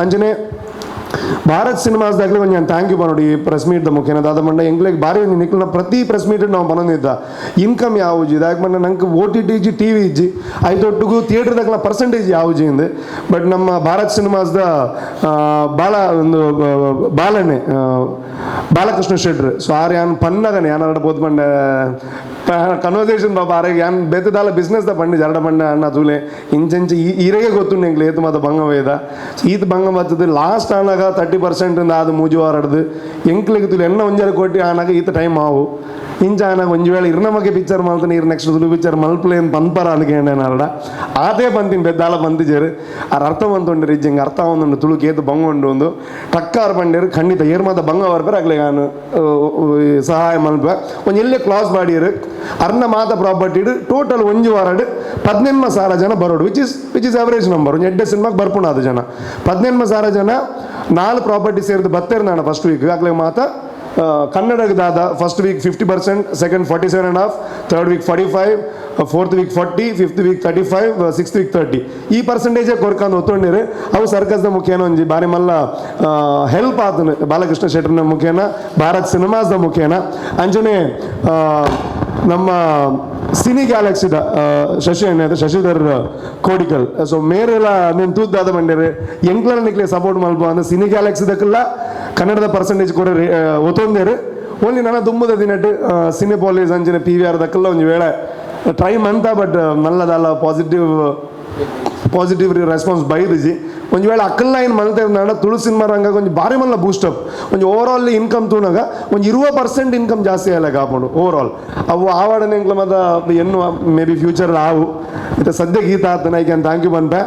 ಅಂಚನೆ ಭಾರತ್ ಸಿನಿಮಾಸ್ದಾಗಲೇ ಒಂದು ನಾನು ಥ್ಯಾಂಕ್ ಯು ನೋಡಿ ಪ್ರೆಸ್ ಮೀಟ್ ಮುಖ್ಯನ ದಾದ ಮಂಡ ಎಂಗ್ಲಿಗೆ ಭಾರಿ ಒಂದು ನಿಕ್ಲಿನ ಪ್ರತಿ ಪ್ರೆಸ್ ಮೀಟ್ ನಾವು ಬಂದಿದ್ದ ಇನ್ಕಮ್ ಯಾವುದು ಇದಾಗಿ ಬಂದ ನಂಗೆ OTT ಇಜ್ಜಿ TV ಇಜ್ಜಿ ಐದೊಟ್ಟಿಗೂ ಥಿಯೇಟ್ರ್ದಾಗಲ ಪರ್ಸೆಂಟೇಜ್ ಯಾವುದು ಇಂದು ಬಟ್ ನಮ್ಮ ಭಾರತ್ ಸಿನಿಮಾಸ್ದ ಭಾಳ ಒಂದು ಬಾಲನೆ ಬಾಲಕೃಷ್ಣ ಶೆಟ್ರು ಸೊ ಆರು ಯಾನ್ ಪನ್ನಗನೆ ಯಾನ್ ಎರಡು ಬೋದು ಬಂಡ ಕನ್ವರ್ಸೇಷನ್ ಬಾಬಾ ಆರೆಗೆ ಯಾನ್ ಬೇತದಾಲ ಬಿಸ್ನೆಸ್ದ ಬಂಡಿ ಜರಡ ಬಂಡ ಅಣ್ಣ ತೂಲೆ ಇಂಚೆಂಚೆ ಈರೆಗೆ ಗೊತ್ತುಂಡು ಎಂಗ್ಲಿ ಏತು ಮಾತ ಭಂಗವೇದ ಈತ ಭಂಗ ಬರ್ತದೆ ಲಾಸ್ಟ್ ಆನಾಗ 30% ಅದು ಮೂಜು ಆರಡ್ದು ಎಂಕ್ಲಿಗೆ ತುಲೆ ಎಣ್ಣ ಒಂಜರ ಕೋಟಿ ಆನಾಗ ಈತ ಟೈಮ್ ಆವು ಇಂಚ ಆನಾಗ ಒಂಜು ವೇಳೆ ಇರ್ನಮಗೆ ಪಿಕ್ಚರ್ ಮಾಡ್ತಾನೆ ಇರ್ ನೆಕ್ಸ್ಟ್ ತುಳು ಪಿಕ್ಚರ್ ಮಲ್ಪ್ಲೇನ್ ಪನ್ಪರ ಅನ್ಕೇಂಡೇನಾರಡ ಆದೇ ಬಂತೀನಿ ಬೆದ್ದಾಲ ಬಂದಿಜೇರು ಅವ್ರ ಅರ್ಥ ಬಂತುಂಡ್ರಿ ಇಜ್ಜಂಗೆ ಅರ್ಥ ಒಂದುಂಡು ತುಳುಕು ಏತು ಬಂಗೊಂಡು ಒಂದು ಟಕ್ಕಾರ್ ಬಂಡಿರು ಖಂಡಿತ ಏರ್ ಮಾತ ಭಂಗ ಬರ್ಬೇರು ಆಗ್ಲೇ ನಾನು ಸಹಾಯ ಮಲ್ಪ ಒಂದು ಎಲ್ಲೇ ಕ್ಲಾಸ್ ಮಾಡಿರು ಅರ್ನ ಮಾತ ಪ್ರಾಪರ್ಟಿ ಟೋಟಲ್ ಒಂಜು ವಾರಡ್ 18,000 ಜನ ಬರೋಡು ವಿಚ್ ಇಸ್ ಅವರೇಜ್ ನಂಬರ್ ಒಂದು ಎಡ್ಡೆ ಸಿನಿಮಾಗೆ ಬರ್ಪುಣಾದ ಜನ 18,000 ಜನ 4 ಪ್ರಾಪರ್ಟಿ ಸೇರಿದು ಬತ್ತೇರು ನಾನು ಫಸ್ಟ್ ವೀಕ್ ಆಗ್ಲೇ ಮಾತ ಕನ್ನಡದಾದ first week 50%, second 47.5, third week 45, fourth week 40, fifth week 35, sixth week 30 ಈ ಪರ್ಸೆಂಟೇಜೇ ಕೊರ್ಕೊಂಡು ಒತ್ತೊಂಡಿರು ಅವು ಸರ್ಕಸ್ದ ಮುಖೇನ ಒಂಜಿ ಬಾರಿ ಮಲ್ಲ ಹೆಲ್ಪ್ ಆತನು ಬಾಲಕೃಷ್ಣ ಶೆಟ್ಟರ್ನ ಮುಖೇನ ಭಾರತ್ ಸಿನಿಮಾಸ್ದ ಮುಖೇನ ಅಂಜನೆ ನಮ್ಮ ಸಿನಿ ಗ್ಯಾಲಕ್ಸಿದ ಶಶಿಧರ್ ಕೋಡಿಕಲ್ ಸೊ ಮೇರೆಲ್ಲ ನೀನು ತೂದ್ದಾದ ಬಂಡೇರು ಎಂಕ್ಲ ನಿಕ್ಲೆ ಸಪೋರ್ಟ್ ಮಲ್ಪ ಅಂದ್ರೆ ಸಿನಿ ಗ್ಯಾಲಕ್ಸಿದಕ್ಕೆಲ್ಲ ಕನ್ನಡದ ಪರ್ಸೆಂಟೇಜ್ ಕೂಡ ಒತ್ತೊಂದೇರು ಓನ್ಲಿ ನನ್ನ ತುಂಬದ ದಿನಟ್ಟು ಸಿನಿ ಪಾಲಿಸ್ ಅಂಚಿನ PVR ದಕ್ಕೆಲ್ಲ ಒಂದು ವೇಳೆ ಟ್ರೈ ಮಂತ ಬಟ್ ನಲ್ಲದಲ್ಲ ಪಾಸಿಟಿವ್ ರೆಸ್ಪಾನ್ಸ್ ಬೈದಿಜಿ ಒಂದು ವೇಳೆ ಅಕ್ಕಲ್ಲ ಏನು ಮಲ್ತೇವೆ ತುಳು ಸಿನಿಮಾ ರಂಗ ಒಂದು ಭಾರಿ ಮಲ್ಲ ಬೂಸ್ಟಪ್ ಒಂದು ಓವರ್ ಆಲ್ ಇನ್ಕಮ್ ತೂನಾಗ ಒಂದು 20% ಇನ್ಕಮ್ ಜಾಸ್ತಿ ಆಯ್ಲ ಕಾಪುಂಡು ಓವರ್ ಆಲ್ ಅವು ಆವಾಡನೆ ಎಂಕ್ಲ ಮತ ಎನ್ನು ಮೇ ಬಿ ಫ್ಯೂಚರ್ ಆವು ಇದು ಸದ್ಯ ಗೀತ ಆತನ ಐ ಕ್ಯಾನ್ ಥ್ಯಾಂಕ್ ಯು ಬಂತೆ